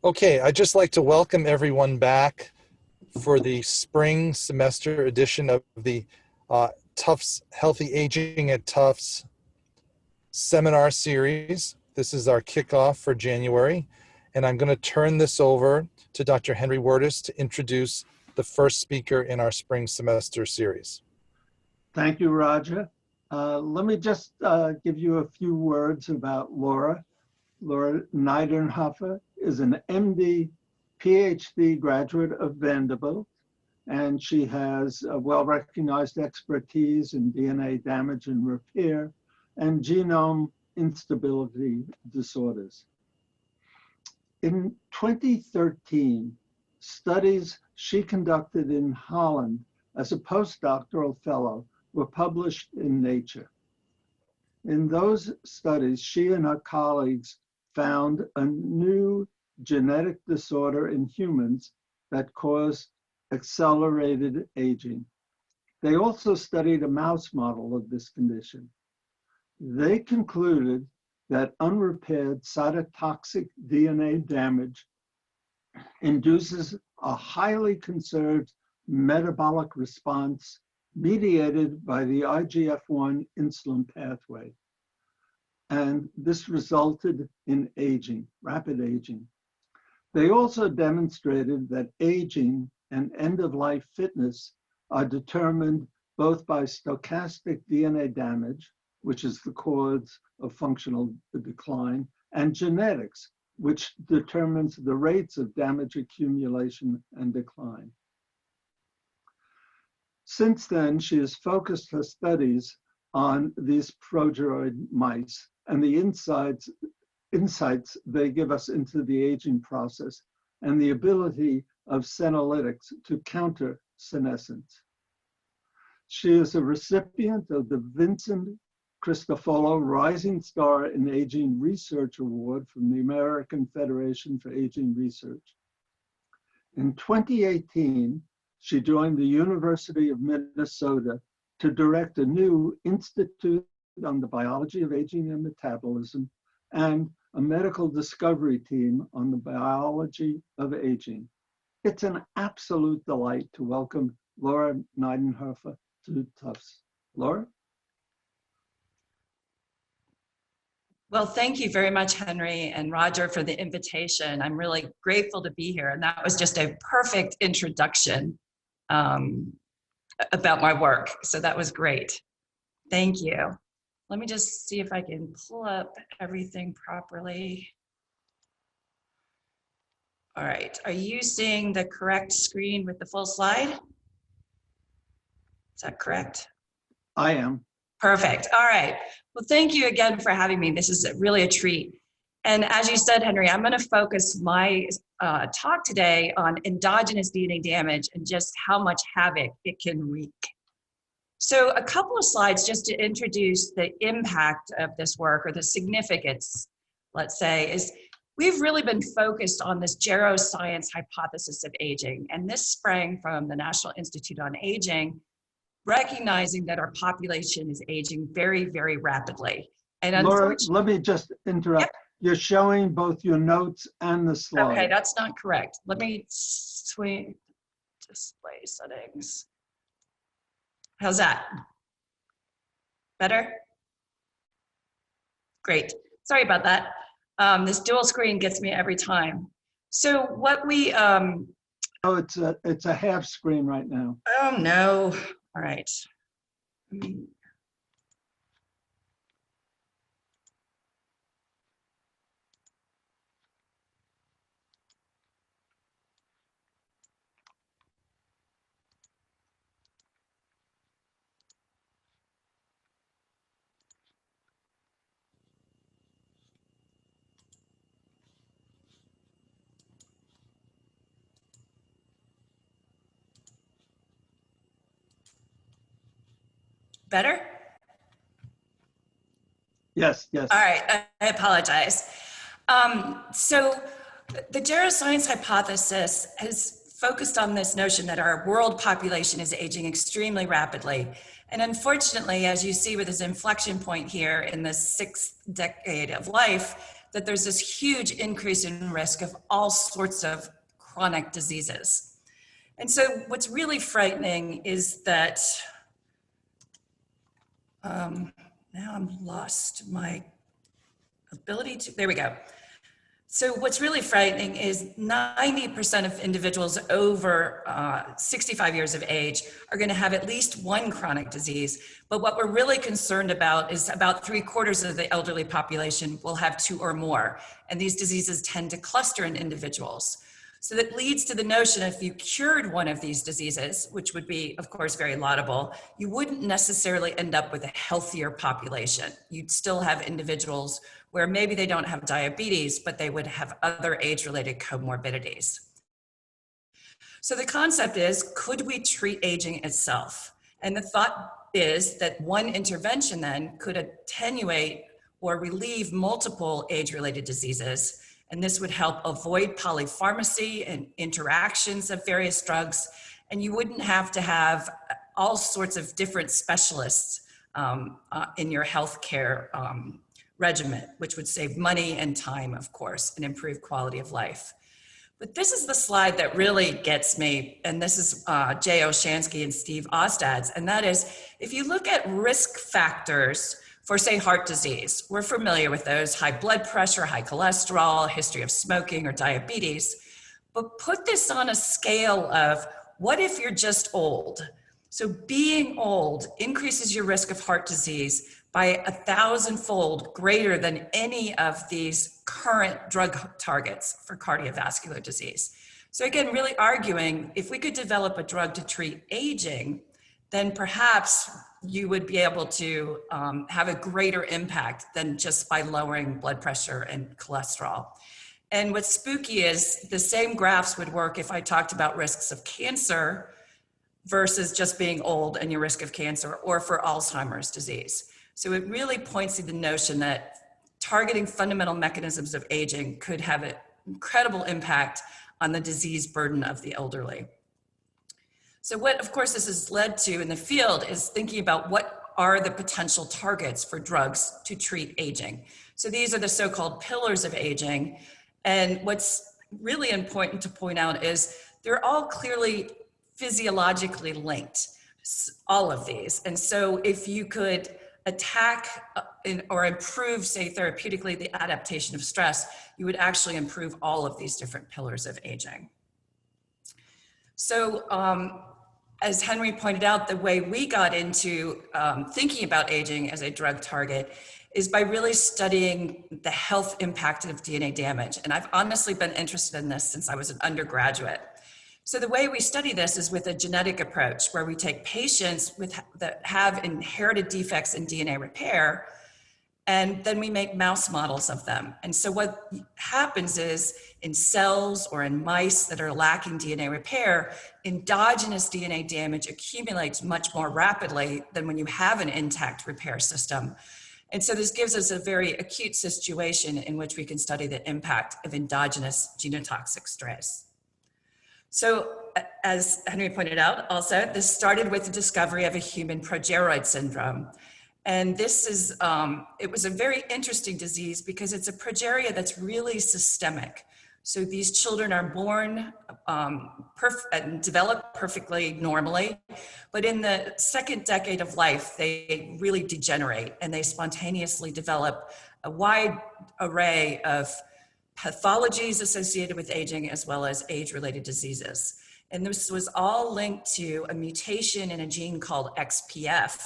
Okay, I'd just like to welcome everyone back for the spring semester edition of the Tufts Healthy Aging at Tufts seminar series. This is our kickoff for January, and I'm going to turn this over to Dr. Henry Wirtis to introduce the first speaker in our spring semester series. Thank you, Roger. Let me just give you a few words about Laura. Laura Niedernhofer is an MD, PhD graduate of Vanderbilt, and she has a well-recognized expertise in DNA damage and repair and genome instability disorders. In 2013, studies she conducted in Holland as a postdoctoral fellow were published in Nature. In those studies, she and her colleagues found a new genetic disorder in humans that caused accelerated aging. They also studied a mouse model of this condition. They concluded that unrepaired cytotoxic DNA damage induces a highly conserved metabolic response mediated by the IGF-1 insulin pathway. And this resulted in aging, rapid aging. They also demonstrated that aging and end-of-life fitness are determined both by stochastic DNA damage, which is the cause of functional decline, and genetics, which determines the rates of damage accumulation and decline. Since then, she has focused her studies on these progeroid mice and the insights they give us into the aging process and the ability of senolytics to counter senescence. She is a recipient of the Vincent Cristofolo Rising Star in Aging Research Award from the American Federation for Aging Research. In 2018, she joined the University of Minnesota to direct a new Institute on the Biology of Aging and Metabolism and a medical discovery team on the biology of aging. It's an absolute delight to welcome Laura Niedernhofer to Tufts. Laura? Well, thank you very much, Henry and Roger, for the invitation. I'm really grateful to be here. And that was just a perfect introduction about my work. So that was great. Thank you. Let me just see if I can pull up everything properly. All right, are you seeing the correct screen with the full slide? Is that correct? I am. Perfect, all right. Well, thank you again for having me. This is really a treat. And as you said, Henry, I'm gonna focus my talk today on endogenous DNA damage and just how much havoc it can wreak. So a couple of slides just to introduce the impact of this work, or the significance, let's say, is we've really been focused on this Geroscience hypothesis of aging. And this sprang from the National Institute on Aging, recognizing that our population is aging very, very rapidly. And Laura, let me just interrupt. Yep. You're showing both your notes and the slide. Okay, that's not correct. Let me swing display settings. How's that? Better? Great. Sorry about that. This dual screen gets me every time. So what we oh, it's a half screen right now. Oh no. All right. Better? Yes, yes. All right, I apologize. So the Geroscience hypothesis has focused on this notion that our world population is aging extremely rapidly. And unfortunately, as you see with this inflection point here in the 6th decade of life, that there's this huge increase in risk of all sorts of chronic diseases. And so what's really frightening is that, now I'm lost my ability to, there we go. So what's really frightening is 90% of individuals over 65 years of age are going to have at least one chronic disease. But what we're really concerned about is about 3/4 of the elderly population will have 2 or more. And these diseases tend to cluster in individuals. So that leads to the notion if you cured one of these diseases, which would be, of course, very laudable, you wouldn't necessarily end up with a healthier population. You'd still have individuals where maybe they don't have diabetes, but they would have other age-related comorbidities. So the concept is, could we treat aging itself? And the thought is that one intervention then could attenuate or relieve multiple age-related diseases. And this would help avoid polypharmacy and interactions of various drugs. And you wouldn't have to have all sorts of different specialists in your healthcare regimen, which would save money and time, of course, and improve quality of life. But this is the slide that really gets me, and this is Jay Oshansky and Steve Ostad's, and that is, if you look at risk factors for, say, heart disease, we're familiar with those: high blood pressure, high cholesterol, history of smoking or diabetes. But put this on a scale of, what if you're just old? So being old increases your risk of heart disease by 1,000-fold greater than any of these current drug targets for cardiovascular disease. So again, really arguing, if we could develop a drug to treat aging, then perhaps you would be able to have a greater impact than just by lowering blood pressure and cholesterol. And what's spooky is the same graphs would work if I talked about risks of cancer versus just being old and your risk of cancer, or for Alzheimer's disease. So it really points to the notion that targeting fundamental mechanisms of aging could have an incredible impact on the disease burden of the elderly. So what, of course, this has led to in the field is thinking about what are the potential targets for drugs to treat aging. So these are the so-called pillars of aging. And what's really important to point out is they're all clearly physiologically linked, all of these. And so if you could attack or improve, say, therapeutically, the adaptation of stress, you would actually improve all of these different pillars of aging. So as Henry pointed out, the way we got into thinking about aging as a drug target is by really studying the health impact of DNA damage. And I've honestly been interested in this since I was an undergraduate. So the way we study this is with a genetic approach, where we take patients that have inherited defects in DNA repair, and then we make mouse models of them. And so what happens is, in cells or in mice that are lacking DNA repair, endogenous DNA damage accumulates much more rapidly than when you have an intact repair system. And so this gives us a very acute situation in which we can study the impact of endogenous genotoxic stress. So as Henry pointed out also, this started with the discovery of a human progeroid syndrome. And this is, it was a very interesting disease because it's a progeria that's really systemic. So these children are born and develop perfectly normally, but in the second decade of life, they really degenerate and they spontaneously develop a wide array of pathologies associated with aging, as well as age-related diseases. And this was all linked to a mutation in a gene called XPF.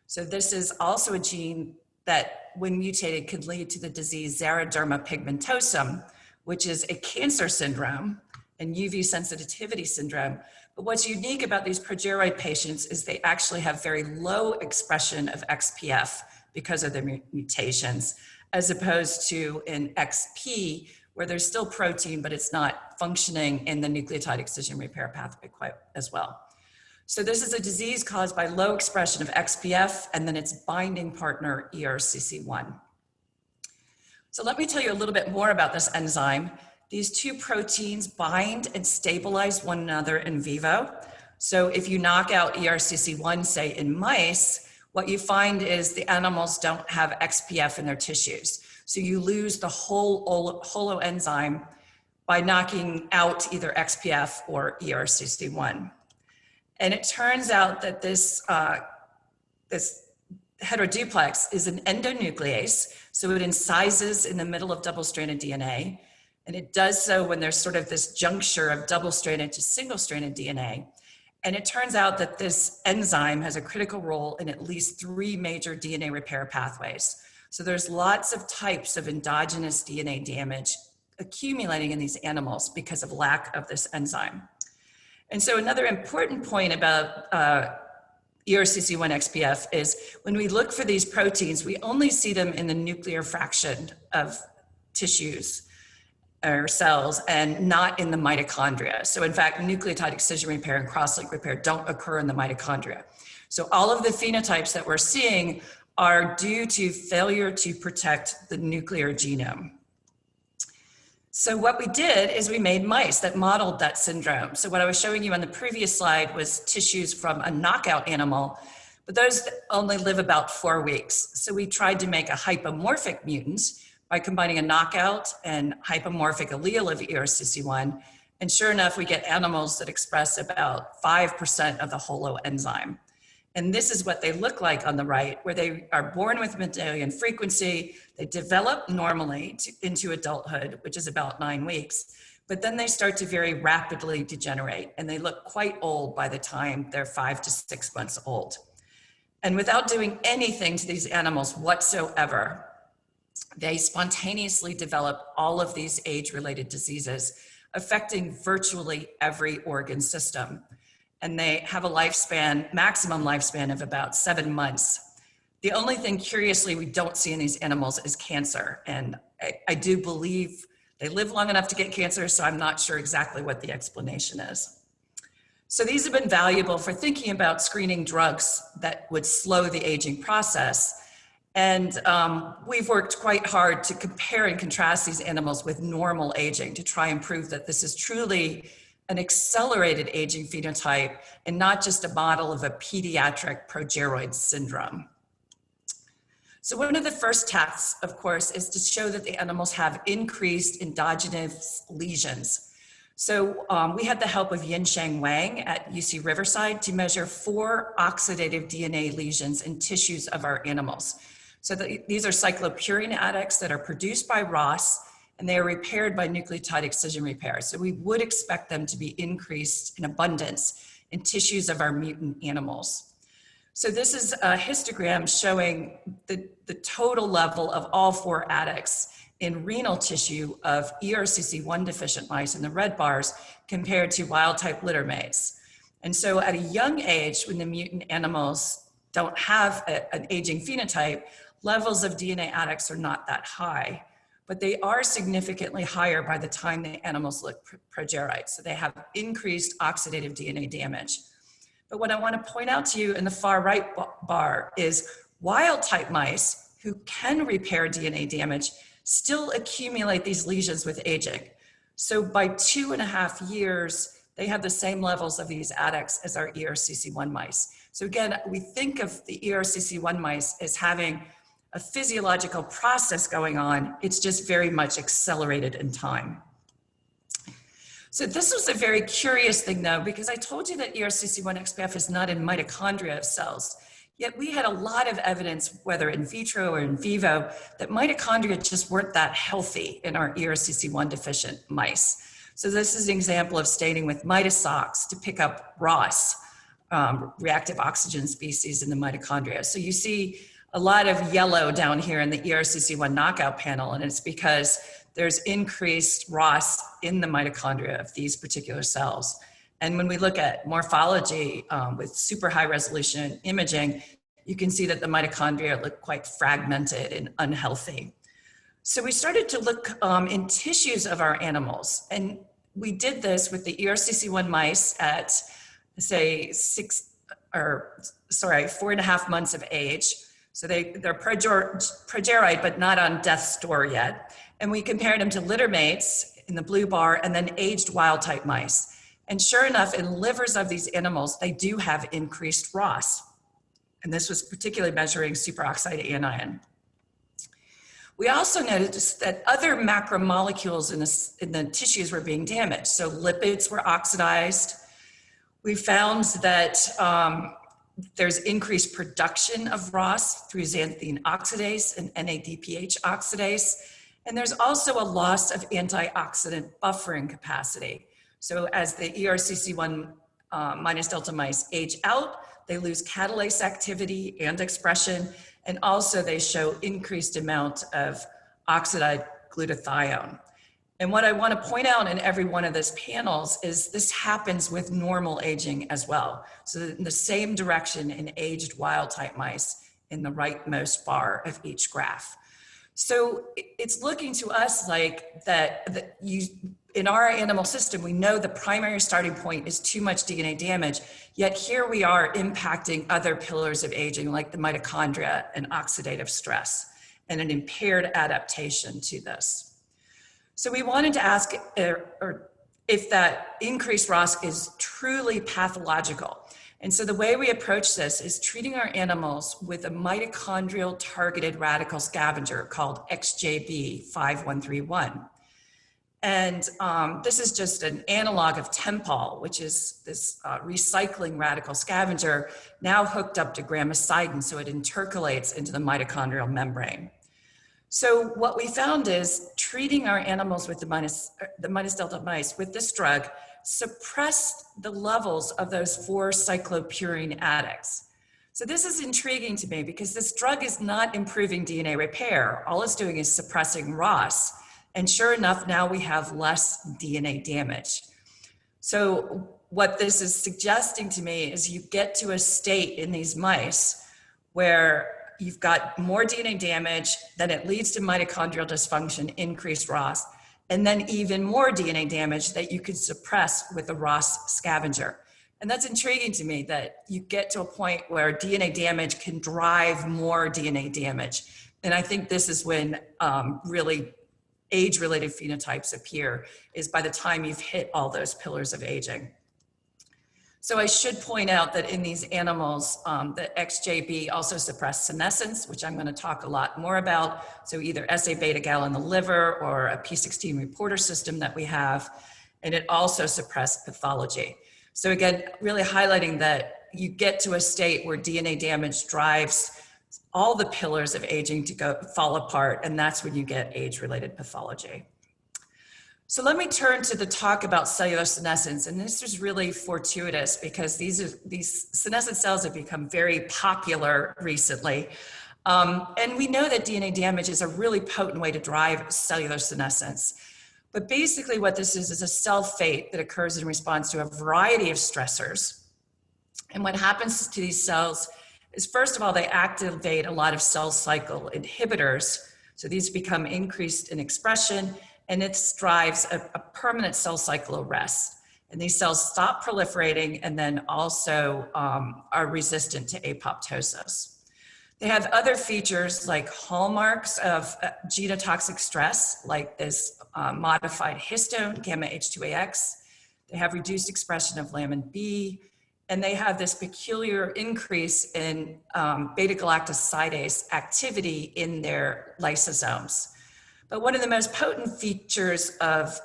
So this is also a gene that, when mutated, could lead to the disease xeroderma pigmentosum, which is a cancer syndrome and UV sensitivity syndrome. But what's unique about these progeroid patients is they actually have very low expression of XPF because of their mutations, as opposed to in XP, where there's still protein, but it's not functioning in the nucleotide excision repair pathway quite as well. So this is a disease caused by low expression of XPF and then its binding partner, ERCC1. So let me tell you a little bit more about this enzyme. These two proteins bind and stabilize one another in vivo. So if you knock out ERCC1, say in mice, what you find is the animals don't have XPF in their tissues. So you lose the whole holoenzyme by knocking out either XPF or ERCC1. And it turns out that this heteroduplex is an endonuclease, so it incises in the middle of double-stranded DNA, and it does so when there's sort of this juncture of double-stranded to single-stranded DNA. And it turns out that this enzyme has a critical role in at least 3 major DNA repair pathways. So there's lots of types of endogenous DNA damage accumulating in these animals because of lack of this enzyme. And so another important point about ERCC1-XPF is when we look for these proteins, we only see them in the nuclear fraction of tissues or cells and not in the mitochondria. So in fact, nucleotide excision repair and cross-link repair don't occur in the mitochondria. So all of the phenotypes that we're seeing are due to failure to protect the nuclear genome. So what we did is we made mice that modeled that syndrome. So what I was showing you on the previous slide was tissues from a knockout animal, but those only live about 4 weeks. So we tried to make a hypomorphic mutant by combining a knockout and hypomorphic allele of ERCC1. And sure enough, we get animals that express about 5% of the holoenzyme. And this is what they look like on the right, where they are born with Mendelian frequency, they develop normally into adulthood, which is about 9 weeks, but then they start to very rapidly degenerate, and they look quite old by the time they're 5 to 6 months old. And without doing anything to these animals whatsoever, they spontaneously develop all of these age-related diseases, affecting virtually every organ system. And they have a lifespan, maximum lifespan of about 7 months. The only thing, curiously, we don't see in these animals is cancer. And I do believe they live long enough to get cancer, so I'm not sure exactly what the explanation is. So these have been valuable for thinking about screening drugs that would slow the aging process. And we've worked quite hard to compare and contrast these animals with normal aging to try and prove that this is truly an accelerated aging phenotype and not just a model of a pediatric progeroid syndrome. So one of the first tasks, of course, is to show that the animals have increased endogenous lesions. So we had the help of Yinsheng Wang at UC Riverside to measure 4 oxidative DNA lesions in tissues of our animals. So these are cyclopurine adducts that are produced by ROS, and they are repaired by nucleotide excision repair. So we would expect them to be increased in abundance in tissues of our mutant animals. So this is a histogram showing the total level of all 4 adducts in renal tissue of ERCC1 deficient mice in the red bars compared to wild type litter mates. And so at a young age, when the mutant animals don't have an aging phenotype, levels of DNA adducts are not that high, but they are significantly higher by the time the animals look progeroid. So they have increased oxidative DNA damage. But what I want to point out to you in the far right bar is wild type mice who can repair DNA damage still accumulate these lesions with aging. So by 2.5 years, they have the same levels of these adducts as our ERCC1 mice. So again, we think of the ERCC1 mice as having a physiological process going on. It's just very much accelerated in time. So this was a very curious thing though, because I told you that ERCC1-XPF is not in mitochondria of cells. Yet we had a lot of evidence, whether in vitro or in vivo, that mitochondria just weren't that healthy in our ERCC1 deficient mice. So this is an example of staining with mitosocs to pick up ROS, reactive oxygen species in the mitochondria. So you see a lot of yellow down here in the ERCC1 knockout panel, and it's because there's increased ROS in the mitochondria of these particular cells. And when we look at morphology with super high resolution imaging, you can see that the mitochondria look quite fragmented and unhealthy. So we started to look in tissues of our animals, and we did this with the ERCC1 mice at, say, 4.5 months of age. So they're progeroid, but not on death's door yet. And we compared them to litter mates in the blue bar and then aged wild type mice. And sure enough, in livers of these animals, they do have increased ROS. And this was particularly measuring superoxide anion. We also noticed that other macromolecules in the tissues were being damaged. So lipids were oxidized. We found that there's increased production of ROS through xanthine oxidase and NADPH oxidase. And there's also a loss of antioxidant buffering capacity. So as the ERCC1 minus delta mice age out, they lose catalase activity and expression, and also they show increased amount of oxidized glutathione. And what I want to point out in every one of those panels is this happens with normal aging as well. So in the same direction in aged wild type mice in the rightmost bar of each graph. So it's looking to us like that in our animal system, we know the primary starting point is too much DNA damage, yet here we are impacting other pillars of aging like the mitochondria and oxidative stress and an impaired adaptation to this. So we wanted to ask if that increased ROS is truly pathological. And so the way we approach this is treating our animals with a mitochondrial-targeted radical scavenger called XJB5131. And this is just an analog of Tempol, which is this recycling radical scavenger now hooked up to gramicidin, so it intercalates into the mitochondrial membrane. So what we found is treating our animals with the minus delta mice with this drug suppressed the levels of those 4 cyclopurine addicts. So this is intriguing to me because this drug is not improving DNA repair. All it's doing is suppressing ROS. And sure enough, now we have less DNA damage. So what this is suggesting to me is you get to a state in these mice where you've got more DNA damage, then it leads to mitochondrial dysfunction, increased ROS, and then even more DNA damage that you could suppress with a ROS scavenger. And that's intriguing to me that you get to a point where DNA damage can drive more DNA damage. And I think this is when really age-related phenotypes appear, is by the time you've hit all those pillars of aging. So I should point out that in these animals, the XJB also suppressed senescence, which I'm going to talk a lot more about. So either SA-Bgal in the liver or a P16 reporter system that we have, and it also suppressed pathology. So again, really highlighting that you get to a state where DNA damage drives all the pillars of aging to fall apart, and that's when you get age-related pathology. So let me turn to the talk about cellular senescence, and this is really fortuitous because these senescent cells have become very popular recently. And we know that DNA damage is a really potent way to drive cellular senescence. But basically what this is a cell fate that occurs in response to a variety of stressors. And what happens to these cells is, first of all, they activate a lot of cell cycle inhibitors. So these become increased in expression, and it drives a permanent cell cycle arrest. And these cells stop proliferating and then also are resistant to apoptosis. They have other features like hallmarks of genotoxic stress, like this modified histone, gamma H2AX. They have reduced expression of lamin B, and they have this peculiar increase in beta-galactosidase activity in their lysosomes. But one of the most potent features of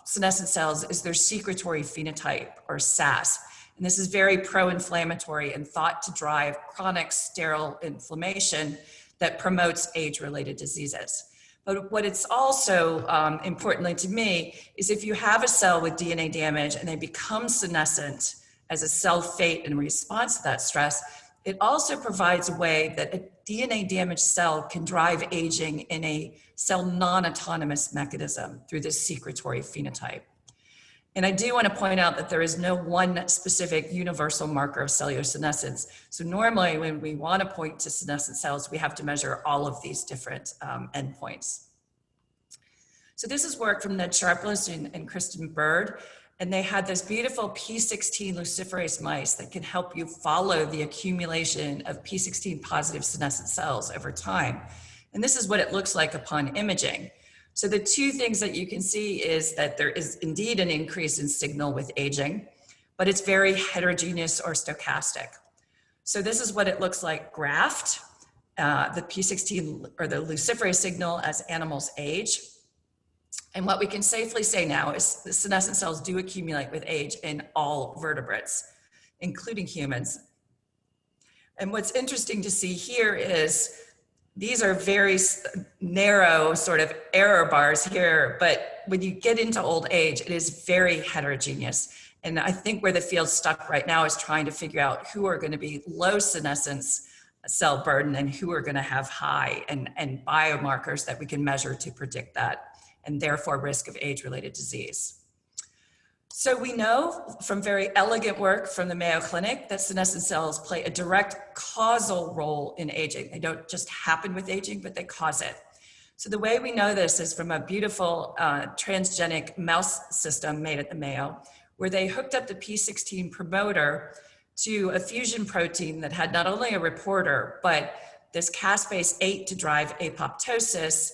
senescent cells is their secretory phenotype, or SAS. And this is very pro-inflammatory and thought to drive chronic sterile inflammation that promotes age-related diseases. But what it's also, importantly to me, is if you have a cell with DNA damage and they become senescent as a cell fate in response to that stress, it also provides a way that a DNA damaged cell can drive aging in a cell non-autonomous mechanism through this secretory phenotype. And I do want to point out that there is no one specific universal marker of cellular senescence. So normally when we want to point to senescent cells, we have to measure all of these different endpoints. So this is work from Ned Sharpless and Kristen Bird. And they had this beautiful P16 luciferase mice that can help you follow the accumulation of P16 positive senescent cells over time. And this is what it looks like upon imaging. So the two things that you can see is that there is indeed an increase in signal with aging, but it's very heterogeneous or stochastic. So this is what it looks like graphed. the P16 or the luciferase signal as animals age. And what we can safely say now is the senescent cells do accumulate with age in all vertebrates, including humans. And what's interesting to see here is these are very narrow sort of error bars here, but when you get into old age, it is very heterogeneous. And I think where the field's stuck right now is trying to figure out who are going to be low senescence cell burden and who are going to have high, and biomarkers that we can measure to predict that, and therefore risk of age-related disease. So we know from very elegant work from the Mayo Clinic that senescent cells play a direct causal role in aging. They don't just happen with aging, but they cause it. So the way we know this is from a beautiful transgenic mouse system made at the Mayo, where they hooked up the P16 promoter to a fusion protein that had not only a reporter, but this caspase 8 to drive apoptosis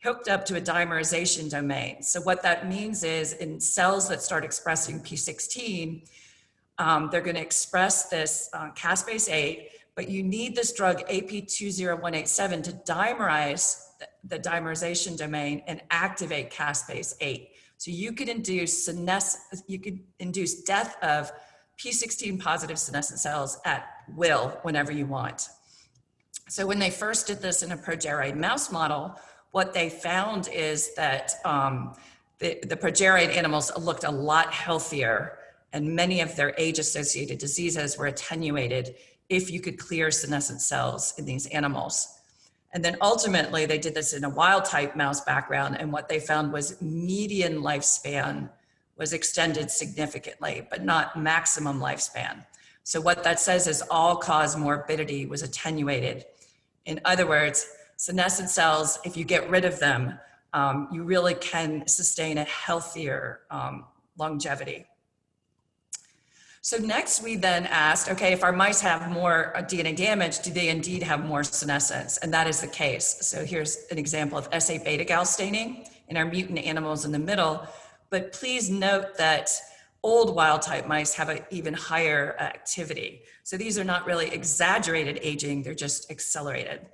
hooked up to a dimerization domain. So what that means is in cells that start expressing P16, they're going to express this caspase 8, but you need this drug AP20187 to dimerize the dimerization domain and activate caspase 8. So you could induce death of P16 positive senescent cells at will whenever you want. So when they first did this in a progeroid mouse model, what they found is that the progeroid animals looked a lot healthier, and many of their age-associated diseases were attenuated if you could clear senescent cells in these animals. And then ultimately, they did this in a wild-type mouse background, and what they found was median lifespan was extended significantly, but not maximum lifespan. So what that says is all-cause morbidity was attenuated. In other words, senescent cells, if you get rid of them, you really can sustain a healthier longevity. So next we then asked, okay, if our mice have more DNA damage, do they indeed have more senescence? And that is the case. So here's an example of SA-Bgal staining in our mutant animals in the middle. But please note that old wild-type mice have an even higher activity. So these are not really exaggerated aging, they're just accelerated.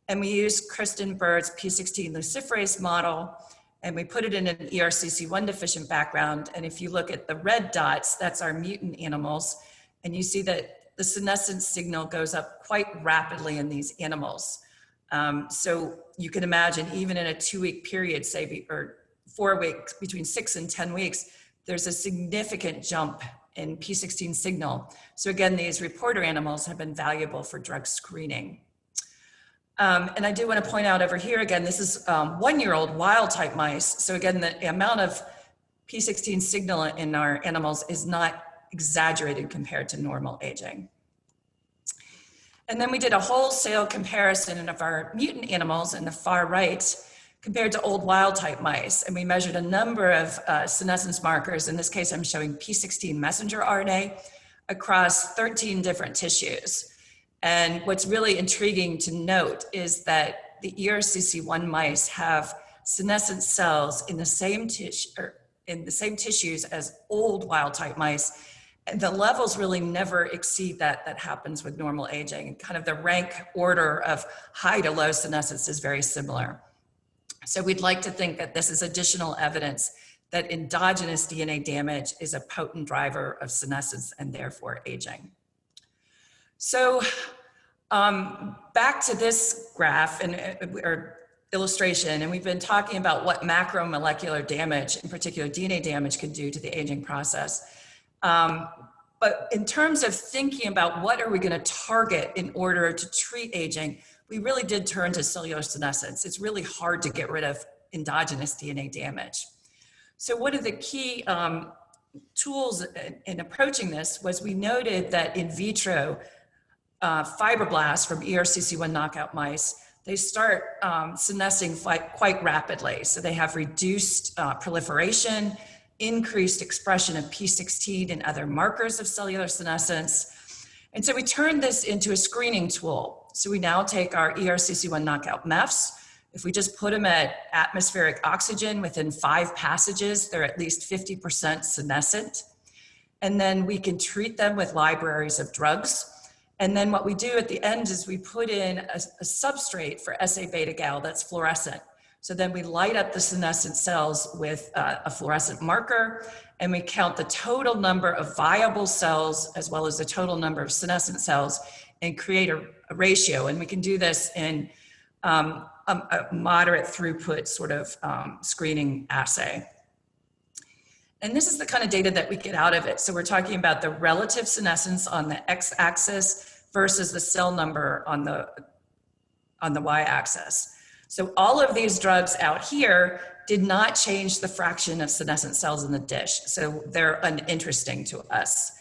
And we used Kristen Bird's P16 luciferase model, and we put it in an ERCC1 deficient background. And if you look at the red dots, that's our mutant animals. And you see that the senescence signal goes up quite rapidly in these animals. So you can imagine even in a 2-week period, say, or 4 weeks, between 6 and 10 weeks, there's a significant jump in P16 signal. So again, these reporter animals have been valuable for drug screening. And I do want to point out over here again, this is 1-year-old wild-type mice. So again, the amount of P16 signal in our animals is not exaggerated compared to normal aging. And then we did a wholesale comparison of our mutant animals in the far right compared to old wild-type mice. And we measured a number of senescence markers. In this case, I'm showing P16 messenger RNA across 13 different tissues. And what's really intriguing to note is that the ERCC1 mice have senescent cells in the same tissues as old wild-type mice. And the levels really never exceed that happens with normal aging. And kind of the rank order of high to low senescence is very similar. So we'd like to think that this is additional evidence that endogenous DNA damage is a potent driver of senescence and therefore aging. So back to this graph or illustration, and we've been talking about what macromolecular damage, in particular DNA damage, can do to the aging process. But in terms of thinking about what are we going to target in order to treat aging, we really did turn to cellular senescence. It's really hard to get rid of endogenous DNA damage. So one of the key tools in approaching this was we noted that in vitro fibroblasts from ERCC1 knockout mice, they start senescing quite rapidly. So they have reduced proliferation, increased expression of P16 and other markers of cellular senescence. And so we turned this into a screening tool. So we now take our ERCC1 knockout MEFs. If we just put them at atmospheric oxygen within 5 passages, they're at least 50% senescent. And then we can treat them with libraries of drugs. And then what we do at the end is we put in a substrate for SA-Bgal that's fluorescent. So then we light up the senescent cells with a fluorescent marker, and we count the total number of viable cells as well as the total number of senescent cells and create a ratio. And we can do this in a moderate throughput sort of screening assay. And this is the kind of data that we get out of it. So we're talking about the relative senescence on the x-axis versus the cell number on the y-axis. So all of these drugs out here did not change the fraction of senescent cells in the dish. So they're uninteresting to us.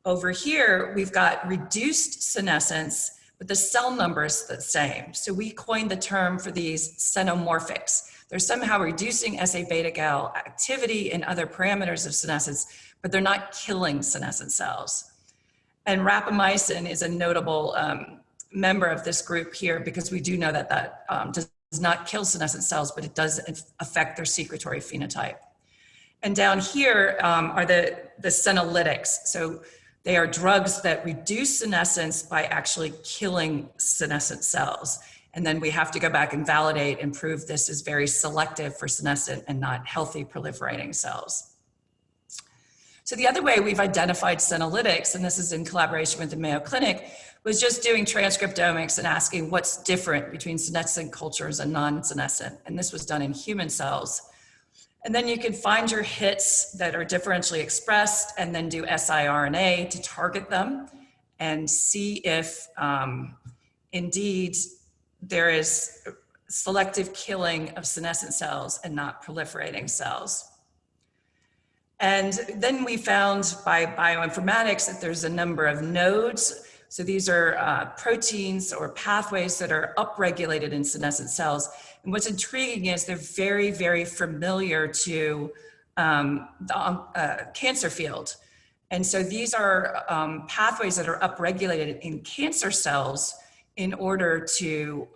Over here, we've got reduced senescence, but the cell number is the same. So we coined the term for these xenomorphics. They're somehow reducing SA-Bgal activity and other parameters of senescence, but they're not killing senescent cells. And rapamycin is a notable member of this group here because we do know that that does not kill senescent cells, but it does affect their secretory phenotype. And down here are the senolytics. So they are drugs that reduce senescence by actually killing senescent cells. And then we have to go back and validate and prove this is very selective for senescent and not healthy proliferating cells. So the other way we've identified senolytics, and this is in collaboration with the Mayo Clinic, was just doing transcriptomics and asking what's different between senescent cultures and non-senescent. And this was done in human cells. And then you can find your hits that are differentially expressed and then do siRNA to target them and see if indeed there is selective killing of senescent cells and not proliferating cells. And then we found by bioinformatics that there's a number of nodes. So these are proteins or pathways that are upregulated in senescent cells. And what's intriguing is they're very, very familiar to the cancer field. And so these are pathways that are upregulated in cancer cells in order to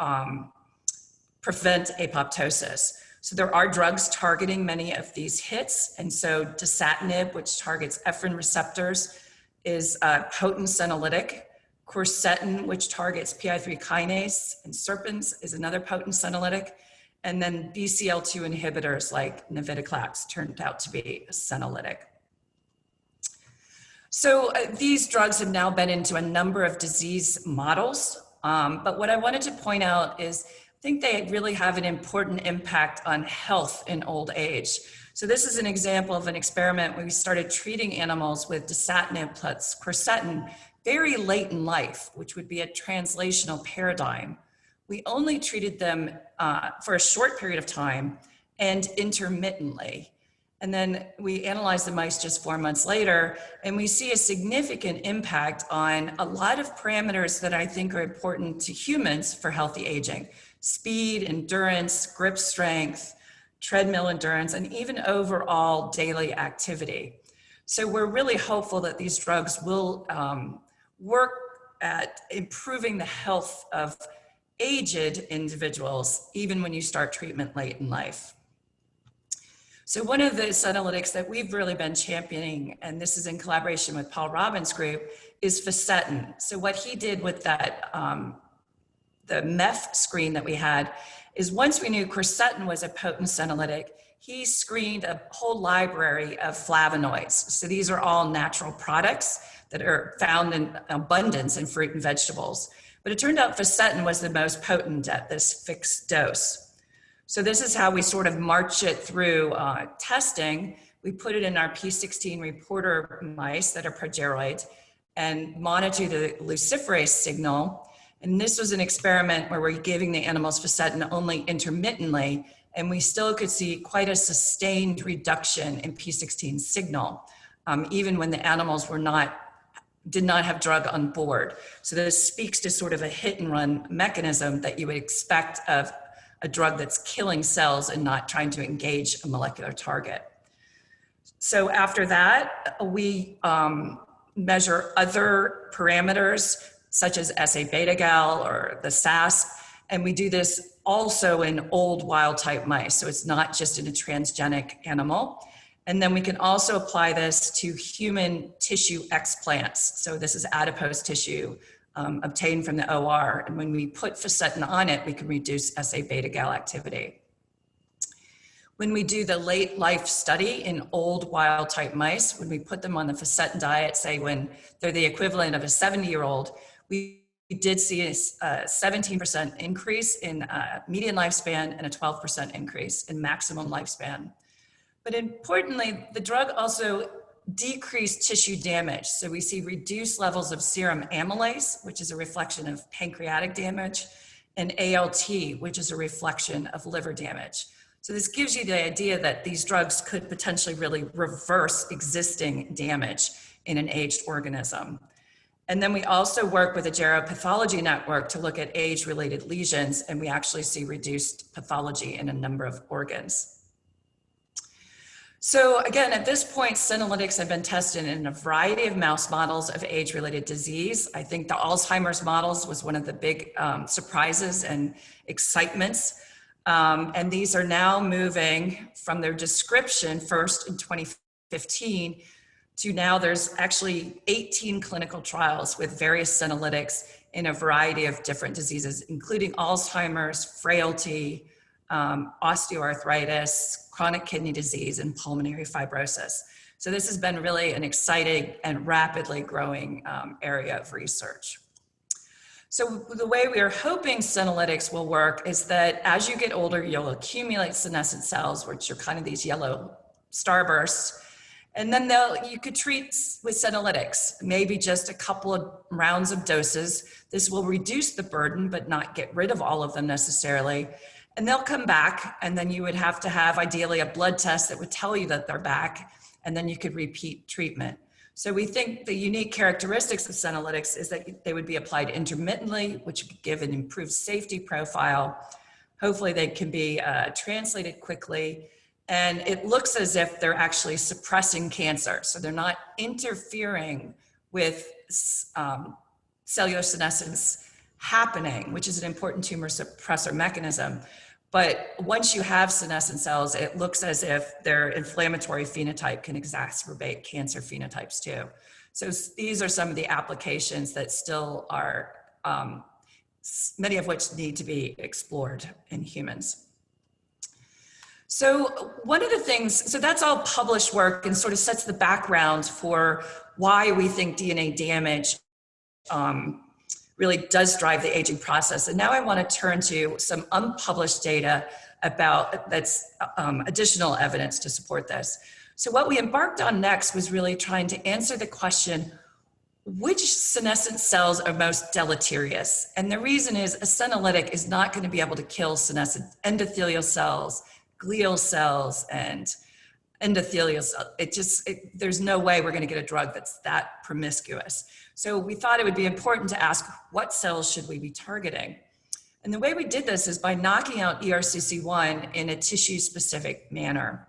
prevent apoptosis. So there are drugs targeting many of these hits. And so dasatinib, which targets ephrin receptors, is a potent senolytic. Quercetin, which targets PI3 kinase, and serpins is another potent senolytic. And then BCL2 inhibitors like navitoclax turned out to be a senolytic. So these drugs have now been into a number of disease models. But what I wanted to point out is I think they really have an important impact on health in old age. So this is an example of an experiment where we started treating animals with dasatinib plus quercetin very late in life, which would be a translational paradigm. We only treated them for a short period of time and intermittently. And then we analyzed the mice just 4 months later, and we see a significant impact on a lot of parameters that I think are important to humans for healthy aging: speed, endurance, grip strength, treadmill endurance, and even overall daily activity. So we're really hopeful that these drugs will work at improving the health of aged individuals, even when you start treatment late in life. So one of the senolytics that we've really been championing, and this is in collaboration with Paul Robbins' group, is fisetin. So what he did with that, the MEF screen that we had, is once we knew quercetin was a potent senolytic, he screened a whole library of flavonoids. So these are all natural products that are found in abundance in fruit and vegetables. But it turned out fisetin was the most potent at this fixed dose. So this is how we sort of march it through testing. We put it in our P16 reporter mice that are progeroid and monitor the luciferase signal. And this was an experiment where we're giving the animals fisetin only intermittently, and we still could see quite a sustained reduction in P16 signal, even when the animals did not have drug on board. So this speaks to sort of a hit and run mechanism that you would expect of a drug that's killing cells and not trying to engage a molecular target. So after that, we measure other parameters such as SA-Bgal or the SAS, and we do this also in old wild type mice. So it's not just in a transgenic animal. And then we can also apply this to human tissue explants. So this is adipose tissue obtained from the OR. And when we put fisetin on it, we can reduce SA-Bgal activity. When we do the late life study in old wild type mice, when we put them on the fisetin diet, say when they're the equivalent of a 70-year-old, we did see a 17% increase in median lifespan and a 12% increase in maximum lifespan. But importantly, the drug also decreased tissue damage. So we see reduced levels of serum amylase, which is a reflection of pancreatic damage, and ALT, which is a reflection of liver damage. So this gives you the idea that these drugs could potentially really reverse existing damage in an aged organism. And then we also work with a geropathology network to look at age-related lesions, and we actually see reduced pathology in a number of organs. So again, at this point, senolytics have been tested in a variety of mouse models of age-related disease. I think the Alzheimer's models was one of the big surprises and excitements. And these are now moving from their description first in 2015 to now there's actually 18 clinical trials with various senolytics in a variety of different diseases, including Alzheimer's, frailty, osteoarthritis, chronic kidney disease, and pulmonary fibrosis. So this has been really an exciting and rapidly growing area of research. So the way we are hoping senolytics will work is that as you get older, you'll accumulate senescent cells, which are kind of these yellow starbursts, and then you could treat with senolytics, maybe just a couple of rounds of doses. This will reduce the burden, but not get rid of all of them necessarily. And they'll come back, and then you would have to have ideally a blood test that would tell you that they're back, and then you could repeat treatment. So we think the unique characteristics of senolytics is that they would be applied intermittently, which would give an improved safety profile. Hopefully they can be translated quickly, and it looks as if they're actually suppressing cancer. So they're not interfering with cellular senescence happening, which is an important tumor suppressor mechanism. But once you have senescent cells, it looks as if their inflammatory phenotype can exacerbate cancer phenotypes too. So these are some of the applications that still are, many of which need to be explored in humans. So one of the things, so that's all published work and sort of sets the background for why we think DNA damage really does drive the aging process. And now I want to turn to some unpublished data about that's additional evidence to support this. So what we embarked on next was really trying to answer the question, which senescent cells are most deleterious? And the reason is a senolytic is not going to be able to kill senescent endothelial cells, glial cells, and endothelial cells. There's no way we're going to get a drug that's that promiscuous. So we thought it would be important to ask, what cells should we be targeting? And the way we did this is by knocking out ERCC1 in a tissue-specific manner.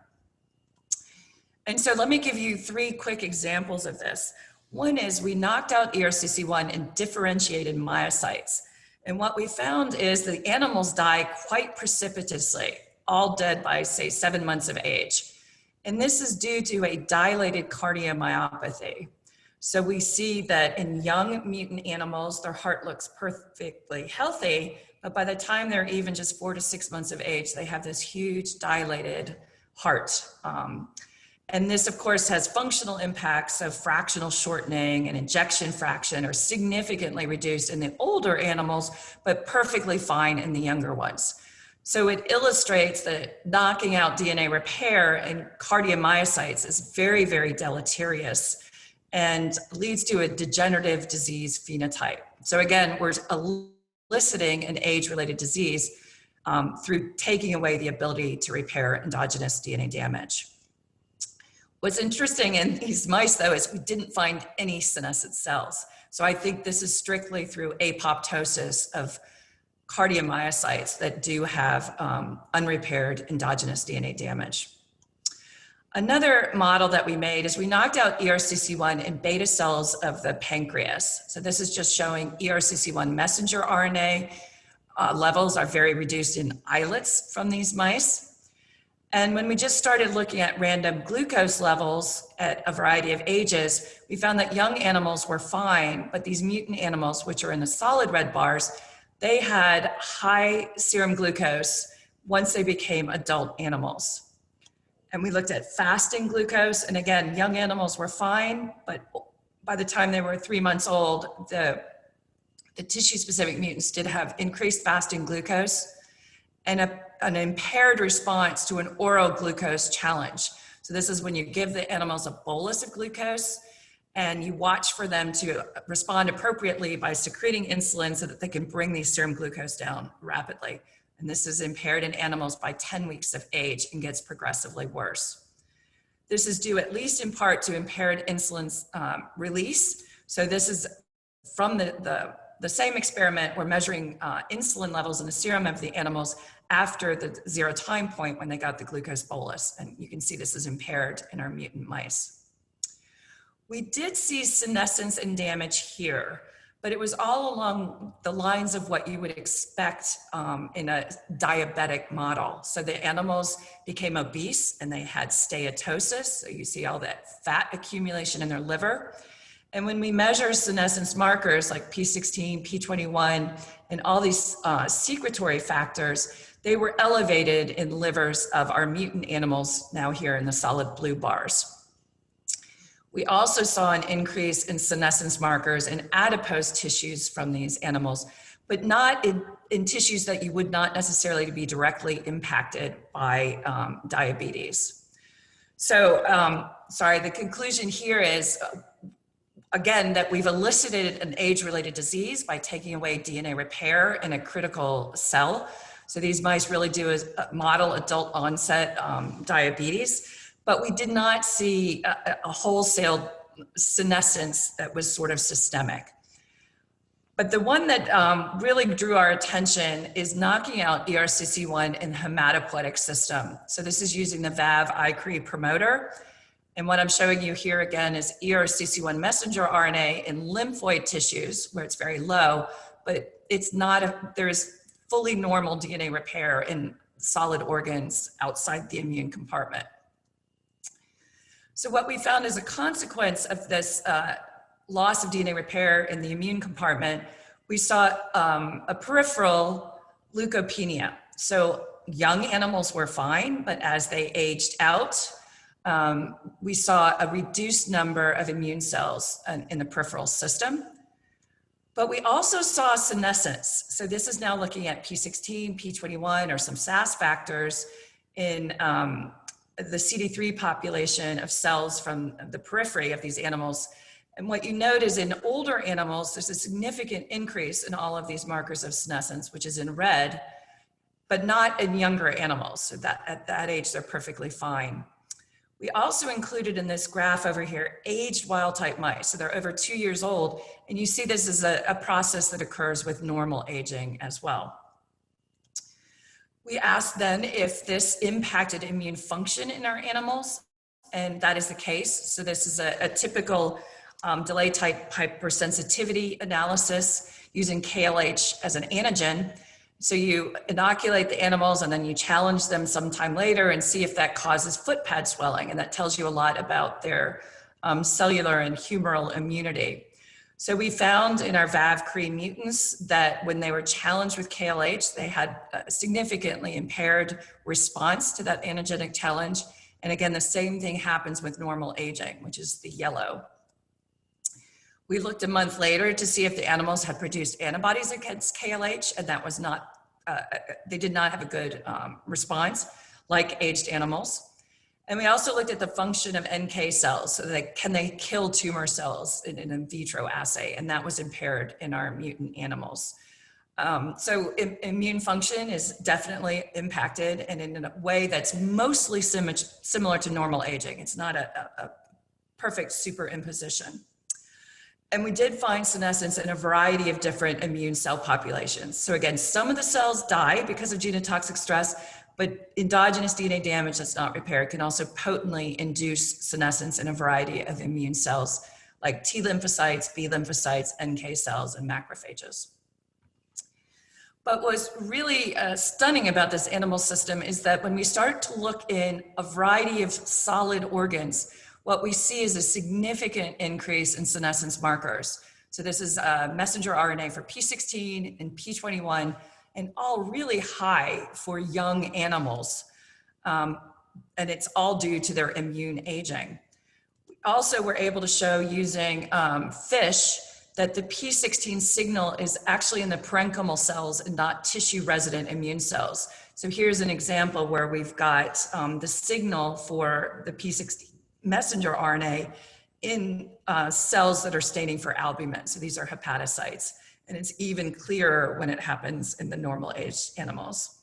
And so let me give you 3 quick examples of this. One is we knocked out ERCC1 in differentiated myocytes. And what we found is the animals die quite precipitously, all dead by, say, 7 months of age. And this is due to a dilated cardiomyopathy. So we see that in young mutant animals, their heart looks perfectly healthy, but by the time they're even just 4 to 6 months of age, they have this huge dilated heart. And this, of course, has functional impacts, so fractional shortening and ejection fraction are significantly reduced in the older animals, but perfectly fine in the younger ones. So it illustrates that knocking out DNA repair in cardiomyocytes is very, very deleterious and leads to a degenerative disease phenotype. So again, we're eliciting an age-related disease through taking away the ability to repair endogenous DNA damage. What's interesting in these mice, though, is we didn't find any senescent cells. So I think this is strictly through apoptosis of cardiomyocytes that do have unrepaired endogenous DNA damage. Another model that we made is we knocked out ERCC1 in beta cells of the pancreas. So this is just showing ERCC1 messenger RNA levels are very reduced in islets from these mice. And when we just started looking at random glucose levels at a variety of ages, we found that young animals were fine, but these mutant animals, which are in the solid red bars, they had high serum glucose once they became adult animals. And we looked at fasting glucose, and again, young animals were fine, but by the time they were 3 months old, the tissue-specific mutants did have increased fasting glucose and an impaired response to an oral glucose challenge. So this is when you give the animals a bolus of glucose and you watch for them to respond appropriately by secreting insulin so that they can bring the serum glucose down rapidly. And this is impaired in animals by 10 weeks of age and gets progressively worse. This is due at least in part to impaired insulin's release. So this is from the same experiment. We're measuring insulin levels in the serum of the animals after the 0 time point when they got the glucose bolus. And you can see this is impaired in our mutant mice. We did see senescence and damage here, but it was all along the lines of what you would expect in a diabetic model. So the animals became obese and they had steatosis. So you see all that fat accumulation in their liver. And when we measure senescence markers like P16, P21, and all these secretory factors, they were elevated in livers of our mutant animals now here in the solid blue bars. We also saw an increase in senescence markers in adipose tissues from these animals, but not in tissues that you would not necessarily be directly impacted by diabetes. So, sorry, the conclusion here is, again, that we've elicited an age-related disease by taking away DNA repair in a critical cell. So these mice really do model adult onset diabetes, but we did not see a wholesale senescence that was sort of systemic. But the one that really drew our attention is knocking out ERCC1 in the hematopoietic system. So this is using the Vav-Cre promoter. And what I'm showing you here again is ERCC1 messenger RNA in lymphoid tissues where it's very low, but it's not, there's fully normal DNA repair in solid organs outside the immune compartment. So what we found as a consequence of this loss of DNA repair in the immune compartment, we saw a peripheral leukopenia. So young animals were fine, but as they aged out, we saw a reduced number of immune cells in the peripheral system. But we also saw senescence. So this is now looking at P16, P21, or some SAS factors in the CD3 population of cells from the periphery of these animals. And what you note is in older animals, there's a significant increase in all of these markers of senescence, which is in red, but not in younger animals. So that at that age, they're perfectly fine. We also included in this graph over here, aged wild type mice. So they're over 2 years old. And you see this is a process that occurs with normal aging as well. We asked then if this impacted immune function in our animals, and that is the case. So this is a typical delay type hypersensitivity analysis using KLH as an antigen. So you inoculate the animals and then you challenge them sometime later and see if that causes foot pad swelling. And that tells you a lot about their cellular and humoral immunity. So we found in our Vav-Cre mutants that when they were challenged with KLH, they had a significantly impaired response to that antigenic challenge. And again, the same thing happens with normal aging, which is the yellow. We looked a month later to see if the animals had produced antibodies against KLH, and that was not, they did not have a good response like aged animals. And we also looked at the function of NK cells, so can they kill tumor cells in an in vitro assay, and that was impaired in our mutant animals. So immune function is definitely impacted, and in a way that's mostly similar to normal aging. It's not a perfect superimposition. And we did find senescence in a variety of different immune cell populations. So again, some of the cells die because of genotoxic stress, but endogenous DNA damage that's not repaired can also potently induce senescence in a variety of immune cells like T lymphocytes, B lymphocytes, NK cells, and macrophages. But what's really stunning about this animal system is that when we start to look in a variety of solid organs, what we see is a significant increase in senescence markers. So this is messenger RNA for P16 and P21, and all really high for young animals. And it's all due to their immune aging. We also were able to show using fish that the P16 signal is actually in the parenchymal cells and not tissue resident immune cells. So here's an example where we've got the signal for the P16 messenger RNA in cells that are staining for albumin. So these are hepatocytes, and it's even clearer when it happens in the normal aged animals.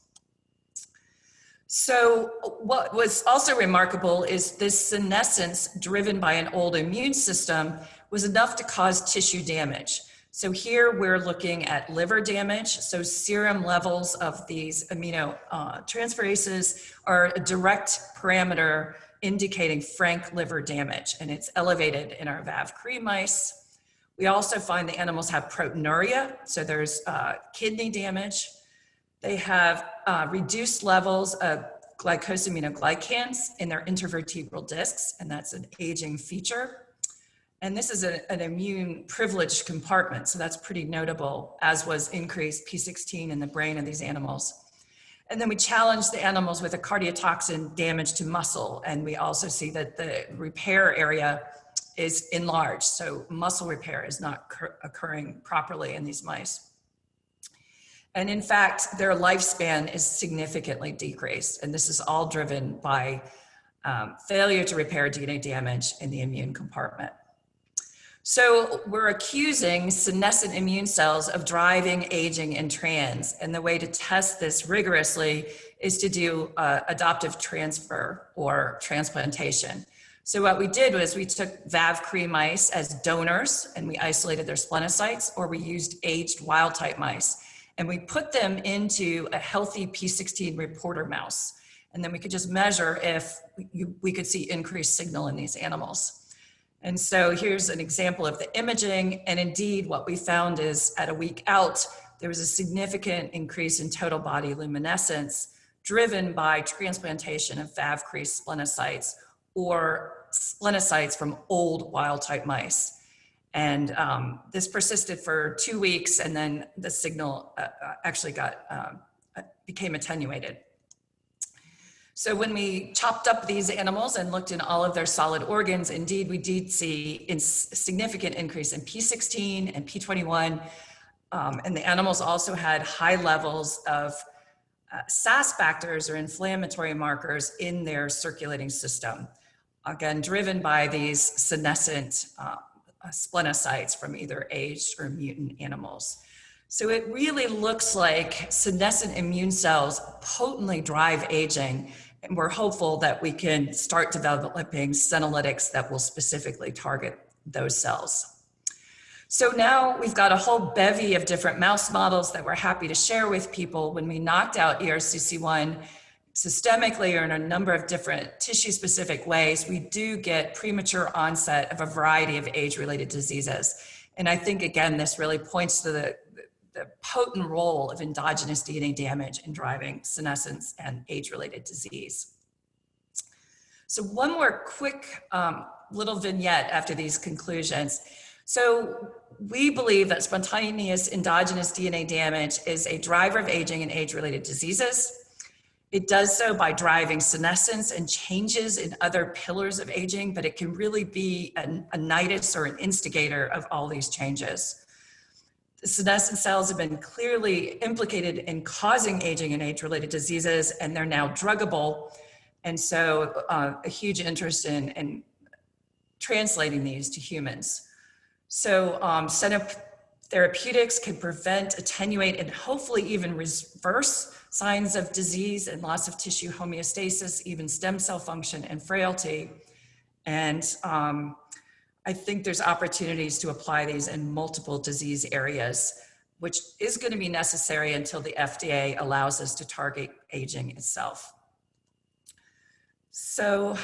So what was also remarkable is this senescence driven by an old immune system was enough to cause tissue damage. So here we're looking at liver damage. So serum levels of these aminotransferases are a direct parameter indicating frank liver damage, and it's elevated in our Vav-Cre mice. We also find the animals have proteinuria, so there's kidney damage. They have reduced levels of glycosaminoglycans in their intervertebral discs, and that's an aging feature. And this is an immune privileged compartment, so that's pretty notable, as was increased P16 in the brain of these animals. And then we challenge the animals with a cardiotoxin damage to muscle, and we also see that the repair area is enlarged, so muscle repair is not occurring properly in these mice. And in fact, their lifespan is significantly decreased, and this is all driven by failure to repair DNA damage in the immune compartment. So we're accusing senescent immune cells of driving aging in trans, and the way to test this rigorously is to do adoptive transfer or transplantation. So what we did was we took Vav-Cre mice as donors, and we isolated their splenocytes, or we used aged wild-type mice, and we put them into a healthy P16 reporter mouse. And then we could just measure if we could see increased signal in these animals. And so here's an example of the imaging. And indeed, what we found is at a week out, there was a significant increase in total body luminescence driven by transplantation of Vav-Cre splenocytes or splenocytes from old wild-type mice. And this persisted for 2 weeks, and then the signal actually became attenuated. So when we chopped up these animals and looked in all of their solid organs, indeed, we did see a significant increase in P16 and P21. And the animals also had high levels of SAS factors or inflammatory markers in their circulating system. Again, driven by these senescent splenocytes from either aged or mutant animals. So it really looks like senescent immune cells potently drive aging, and we're hopeful that we can start developing senolytics that will specifically target those cells. So now we've got a whole bevy of different mouse models that we're happy to share with people. When we knocked out ERCC1 systemically or in a number of different tissue-specific ways, we do get premature onset of a variety of age-related diseases. And I think, again, this really points to the potent role of endogenous DNA damage in driving senescence and age-related disease. So one more quick little vignette after these conclusions. So we believe that spontaneous endogenous DNA damage is a driver of aging and age-related diseases. It does so by driving senescence and changes in other pillars of aging, but it can really be a nidus or an instigator of all these changes. The senescent cells have been clearly implicated in causing aging and age-related diseases, and they're now druggable. And so a huge interest in translating these to humans. So therapeutics can prevent, attenuate, and hopefully even reverse signs of disease and loss of tissue homeostasis, even stem cell function and frailty. And I think there's opportunities to apply these in multiple disease areas, which is going to be necessary until the FDA allows us to target aging itself. So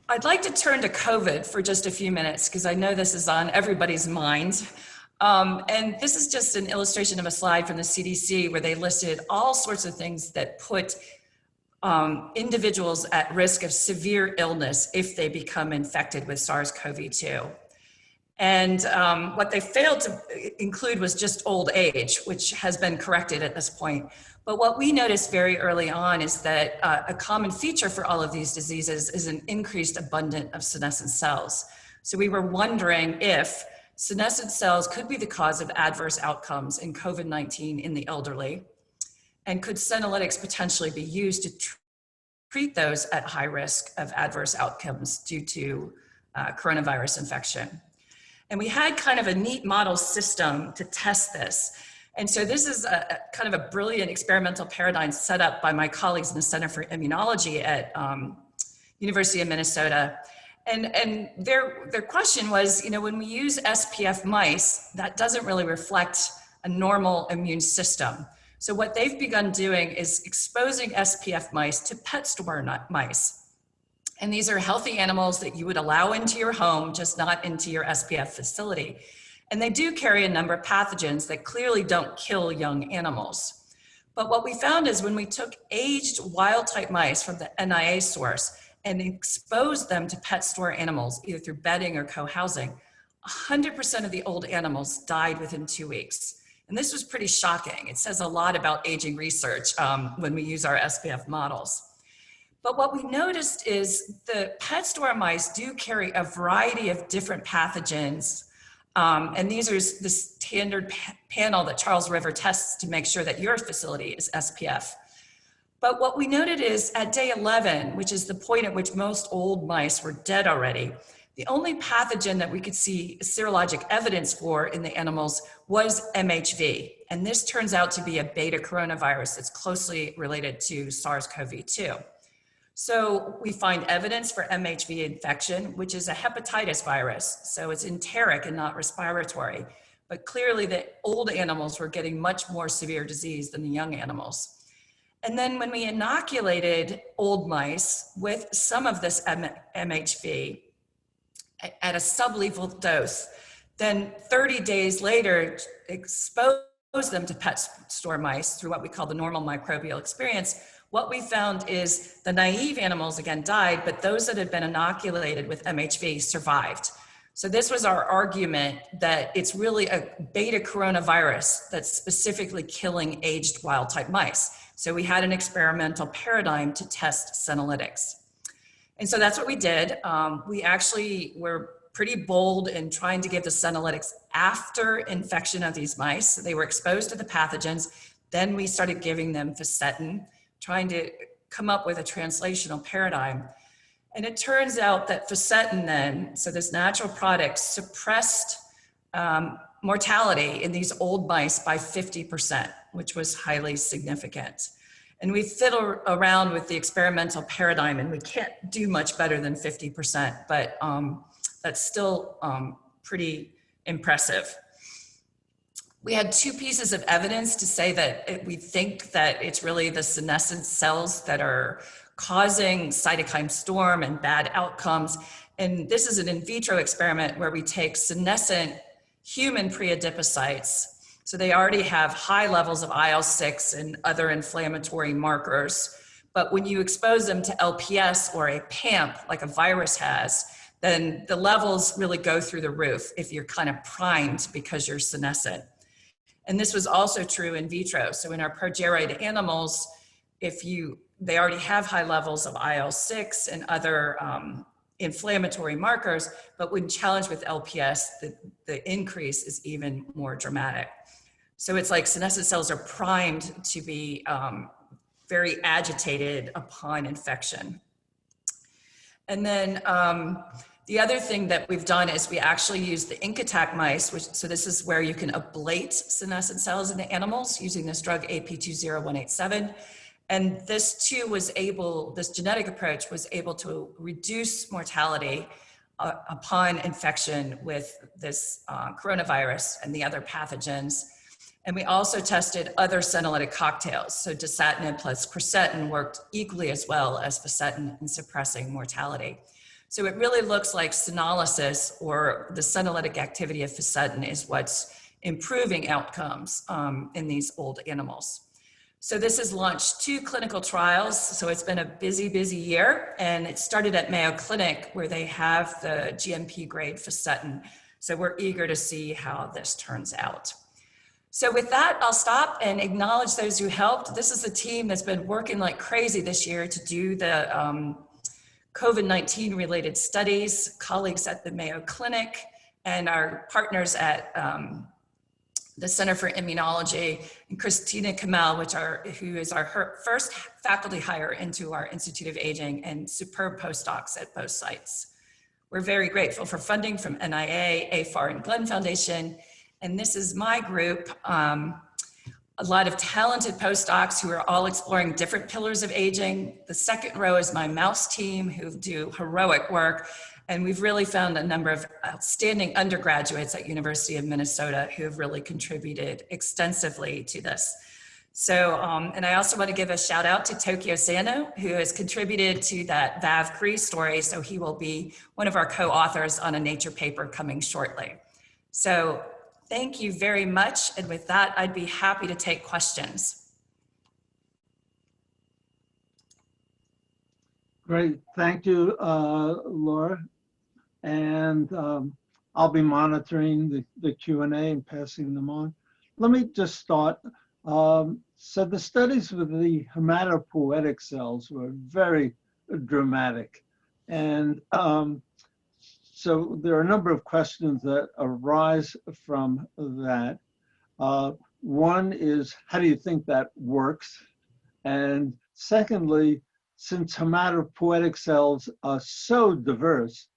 I'd like to turn to COVID for just a few minutes, because I know this is on everybody's mind. And this is just an illustration of a slide from the CDC where they listed all sorts of things that put individuals at risk of severe illness if they become infected with SARS-CoV-2. And what they failed to include was just old age, which has been corrected at this point. But what we noticed very early on is that a common feature for all of these diseases is an increased abundance of senescent cells. So we were wondering if senescent cells could be the cause of adverse outcomes in COVID-19 in the elderly, and could senolytics potentially be used to treat those at high risk of adverse outcomes due to coronavirus infection. And we had kind of a neat model system to test this. And so this is a kind of a brilliant experimental paradigm set up by my colleagues in the Center for Immunology at University of Minnesota. And their question was, you know, when we use SPF mice, that doesn't really reflect a normal immune system. So what they've begun doing is exposing SPF mice to pet store mice. And these are healthy animals that you would allow into your home, just not into your SPF facility. And they do carry a number of pathogens that clearly don't kill young animals. But what we found is when we took aged wild type mice from the NIA source and exposed them to pet store animals, either through bedding or co-housing, 100% of the old animals died within 2 weeks. And this was pretty shocking. It says a lot about aging research when we use our SPF models. But what we noticed is the pet store mice do carry a variety of different pathogens. And these are the standard panel that Charles River tests to make sure that your facility is SPF. But what we noted is at day 11, which is the point at which most old mice were dead already, the only pathogen that we could see serologic evidence for in the animals was MHV. And this turns out to be a beta coronavirus that's closely related to SARS-CoV-2. So we find evidence for MHV infection, which is a hepatitis virus. So it's enteric and not respiratory. But clearly the old animals were getting much more severe disease than the young animals. And then when we inoculated old mice with some of this MHV at a sublethal dose, then 30 days later exposed them to pet store mice through what we call the normal microbial experience, what we found is the naive animals again died, but those that had been inoculated with MHV survived. So this was our argument that it's really a beta coronavirus that's specifically killing aged wild type mice. So we had an experimental paradigm to test senolytics. And so that's what we did. We actually were pretty bold in trying to give the senolytics after infection of these mice. They were exposed to the pathogens. Then we started giving them fisetin, trying to come up with a translational paradigm. And it turns out that fisetin then, so this natural product, suppressed mortality in these old mice by 50%, which was highly significant. And we fiddle around with the experimental paradigm and we can't do much better than 50%, but that's still pretty impressive. We had two pieces of evidence to say that we think that it's really the senescent cells that are causing cytokine storm and bad outcomes. And this is an in vitro experiment where we take senescent human preadipocytes. So they already have high levels of IL-6 and other inflammatory markers. But when you expose them to LPS or a PAMP, like a virus has, then the levels really go through the roof if you're kind of primed because you're senescent. And this was also true in vitro. So in our progeroid animals, they already have high levels of IL-6 and other inflammatory markers, but when challenged with LPS, the increase is even more dramatic. So it's like senescent cells are primed to be very agitated upon infection. And then the other thing that we've done is we actually use the INCATAC mice, so this is where you can ablate senescent cells in the animals using this drug AP20187. And this too this genetic approach was able to reduce mortality upon infection with this coronavirus and the other pathogens. And we also tested other senolytic cocktails. So dasatinib plus quercetin worked equally as well as fisetin in suppressing mortality. So it really looks like senolysis, or the senolytic activity of fisetin, is what's improving outcomes in these old animals. So this has launched 2 clinical trials. So it's been a busy, busy year, and it started at Mayo Clinic where they have the GMP grade Facetin. So we're eager to see how this turns out. So with that, I'll stop and acknowledge those who helped. This is a team that's been working like crazy this year to do the COVID-19 related studies, colleagues at the Mayo Clinic and our partners at the Center for Immunology, and Christina Kamal, who is our first faculty hire into our Institute of Aging, and superb postdocs at both sites. We're very grateful for funding from NIA, AFAR, and Glenn Foundation. And this is my group, a lot of talented postdocs who are all exploring different pillars of aging. The second row is my mouse team who do heroic work. And we've really found a number of outstanding undergraduates at University of Minnesota who have really contributed extensively to this. So, and I also want to give a shout out to Tokyo Sano, who has contributed to that Vav-Cre story. So he will be one of our co-authors on a Nature paper coming shortly. So thank you very much. And with that, I'd be happy to take questions. Great, thank you, Laura. And I'll be monitoring the Q&A and passing them on. Let me just start. So the studies with the hematopoietic cells were very dramatic. And so there are a number of questions that arise from that. One is, how do you think that works? And secondly, since hematopoietic cells are so diverse,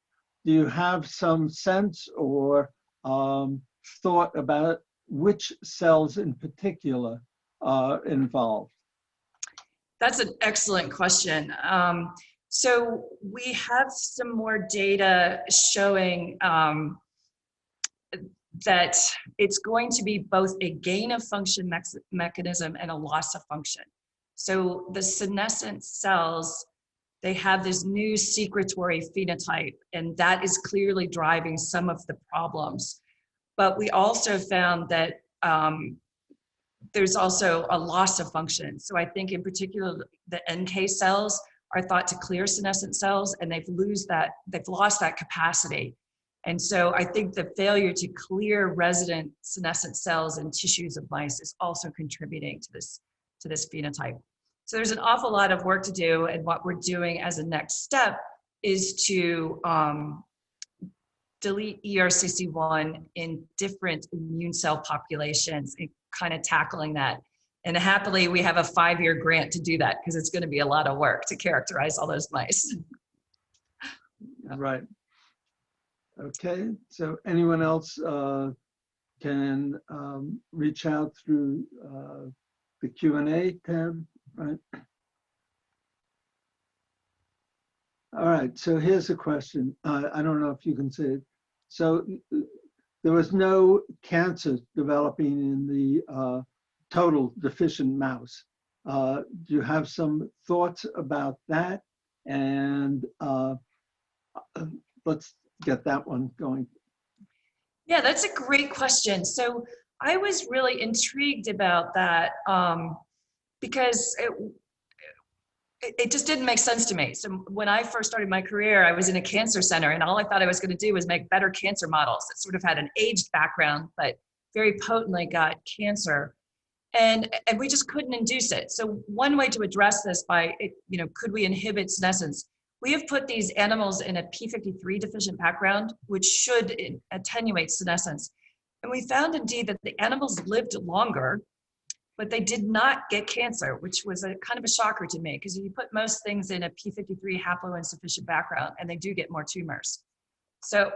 do you have some sense or thought about which cells in particular are involved? That's an excellent question. So we have some more data showing that it's going to be both a gain of function mechanism and a loss of function. So the senescent cells, they have this new secretory phenotype, and that is clearly driving some of the problems. But we also found that there's also a loss of function. So I think in particular, the NK cells are thought to clear senescent cells, and they've lost that capacity. And so I think the failure to clear resident senescent cells in tissues of mice is also contributing to this phenotype. So there's an awful lot of work to do, and what we're doing as a next step is to delete ERCC1 in different immune cell populations and kind of tackling that. And happily, we have a 5-year grant to do that because it's going to be a lot of work to characterize all those mice. Right. Okay, so anyone else can reach out through the Q&A tab, right? All right, so here's a question. I don't know if you can say it. So there was no cancer developing in the total deficient mouse. Do you have some thoughts about that? And let's get that one going. Yeah, that's a great question. So I was really intrigued about that because it just didn't make sense to me. So when I first started my career, I was in a cancer center, and all I thought I was going to do was make better cancer models that sort of had an aged background, but very potently got cancer. And we just couldn't induce it. So one way to address this could we inhibit senescence? We have put these animals in a p53 deficient background, which should attenuate senescence. And we found indeed that the animals lived longer, but they did not get cancer, which was a kind of a shocker to me, because you put most things in a p53 haploinsufficient background and they do get more tumors. So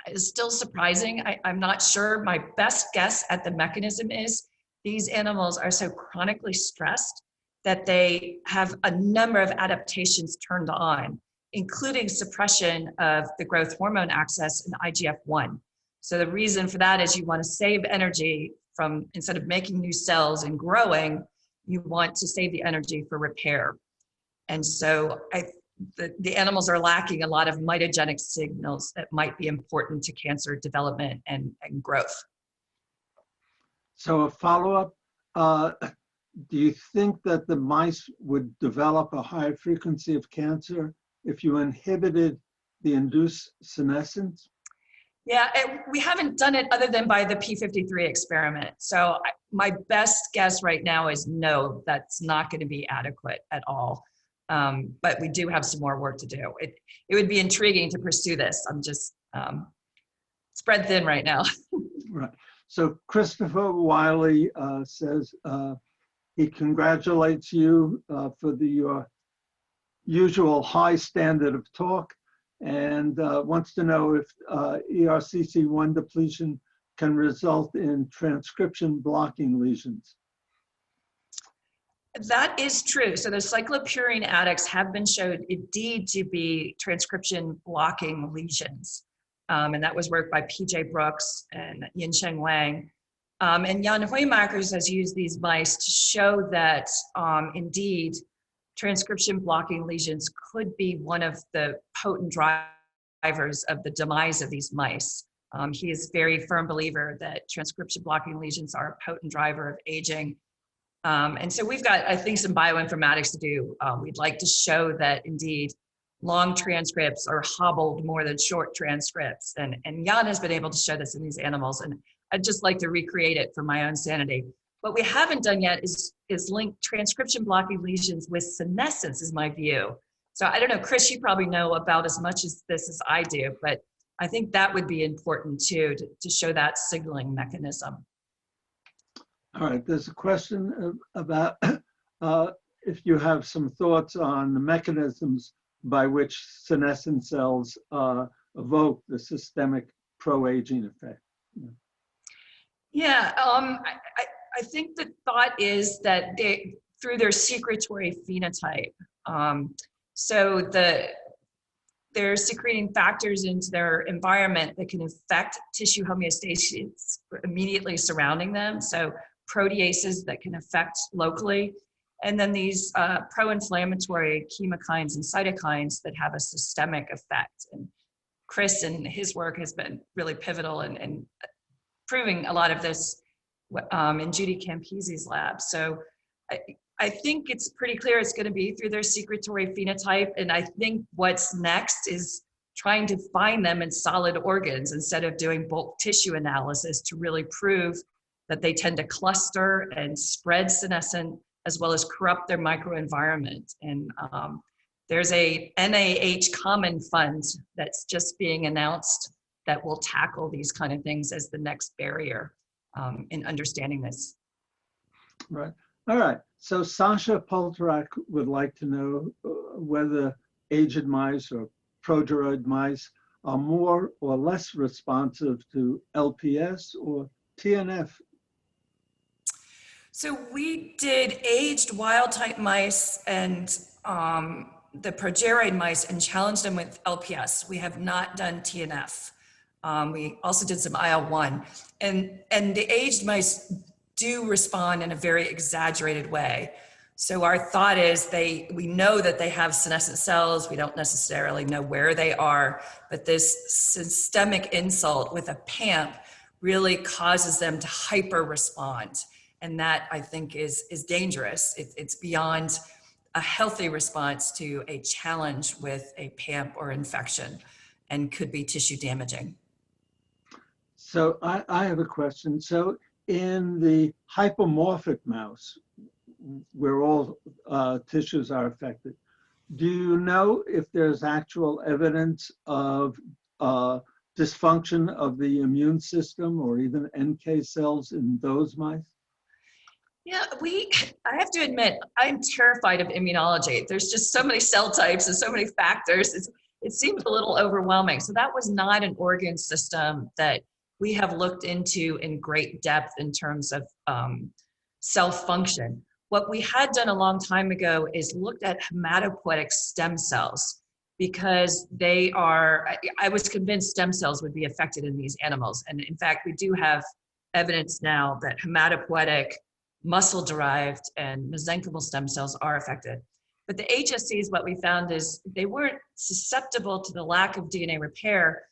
it's still surprising. I'm not sure. My best guess at the mechanism is these animals are so chronically stressed that they have a number of adaptations turned on, including suppression of the growth hormone axis and IGF-1. So the reason for that is you want to save energy from, instead of making new cells and growing, you want to save the energy for repair. And so the animals are lacking a lot of mitogenic signals that might be important to cancer development and growth. So a follow-up, do you think that the mice would develop a higher frequency of cancer if you inhibited the induced senescence? Yeah, we haven't done it other than by the P53 experiment. So my best guess right now is no, that's not going to be adequate at all. But we do have some more work to do. It would be intriguing to pursue this. I'm just spread thin right now. Right. So Christopher Wiley says he congratulates you for your usual high standard of talk, and wants to know if ERCC1 depletion can result in transcription blocking lesions. That is true. So the cyclopurine addicts have been shown indeed to be transcription blocking lesions. And that was work by P.J. Brooks and Yinsheng Wang. And Jan Hoijmakers has used these mice to show that indeed transcription blocking lesions could be one of the potent drivers of the demise of these mice. He is a very firm believer that transcription blocking lesions are a potent driver of aging. And so we've got, I think, some bioinformatics to do. We'd like to show that indeed long transcripts are hobbled more than short transcripts. And Jan has been able to show this in these animals. And I'd just like to recreate it for my own sanity. What we haven't done yet is link transcription blocking lesions with senescence, is my view. So I don't know, Chris, you probably know about as much as this as I do, but I think that would be important too, to show that signaling mechanism. All right, there's a question about if you have some thoughts on the mechanisms by which senescent cells evoke the systemic pro-aging effect. Yeah, I think the thought is that through their secretory phenotype, so they're secreting factors into their environment that can affect tissue homeostasis immediately surrounding them. So proteases that can affect locally, and then these pro-inflammatory chemokines and cytokines that have a systemic effect. And Chris and his work has been really pivotal in proving a lot of this in Judy Campisi's lab. So I think it's pretty clear it's going to be through their secretory phenotype. And I think what's next is trying to find them in solid organs instead of doing bulk tissue analysis to really prove that they tend to cluster and spread senescent as well as corrupt their microenvironment. And there's a NIH Common Fund that's just being announced that will tackle these kind of things as the next barrier in understanding this. Right. All right. So Sasha Poltorak would like to know whether aged mice or progeroid mice are more or less responsive to LPS or TNF. So we did aged wild type mice and the progeroid mice and challenged them with LPS. We have not done TNF. We also did some IL-1, and the aged mice do respond in a very exaggerated way. So our thought is we know that they have senescent cells. We don't necessarily know where they are, but this systemic insult with a PAMP really causes them to hyper respond. And that, I think, is dangerous. It's beyond a healthy response to a challenge with a PAMP or infection and could be tissue damaging. So I have a question. So in the hypomorphic mouse, where all tissues are affected, do you know if there's actual evidence of dysfunction of the immune system or even NK cells in those mice? Yeah, I have to admit, I'm terrified of immunology. There's just so many cell types and so many factors. It seems a little overwhelming. So that was not an organ system that we have looked into in great depth in terms of cell function. What we had done a long time ago is looked at hematopoietic stem cells because I was convinced stem cells would be affected in these animals. And in fact, we do have evidence now that hematopoietic, muscle-derived, and mesenchymal stem cells are affected. But the HSCs, what we found is they weren't susceptible to the lack of DNA repair,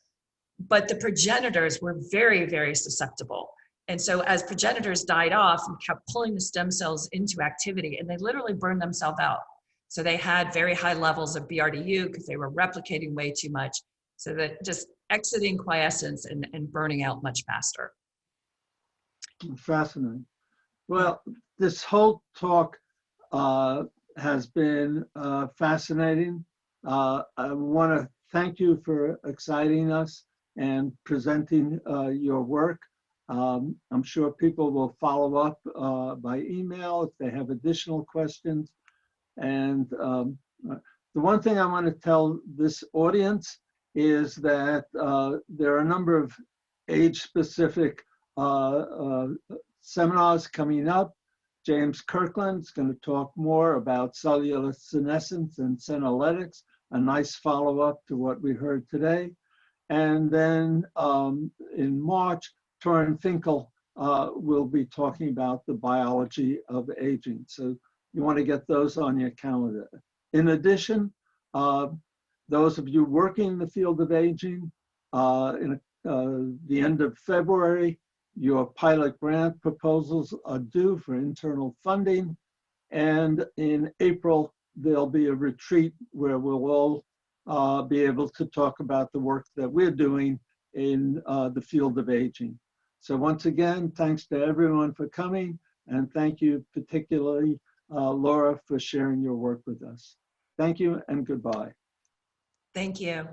but the progenitors were very, very susceptible. And so as progenitors died off, we kept pulling the stem cells into activity, and they literally burned themselves out. So they had very high levels of BRDU because they were replicating way too much. So that just exiting quiescence and burning out much faster. Fascinating. Well, this whole talk has been fascinating. I want to thank you for exciting us and presenting your work. I'm sure people will follow up by email if they have additional questions. And the one thing I want to tell this audience is that there are a number of age-specific seminars coming up. James Kirkland is going to talk more about cellular senescence and senolytics, a nice follow-up to what we heard today. And then in March, Torin Finkel will be talking about the biology of aging. So you want to get those on your calendar. In addition, those of you working in the field of aging, in the end of February, your pilot grant proposals are due for internal funding. And in April, there'll be a retreat where we'll all be able to talk about the work that we're doing in the field of aging. So once again, thanks to everyone for coming, and thank you particularly, Laura, for sharing your work with us. Thank you and goodbye. Thank you.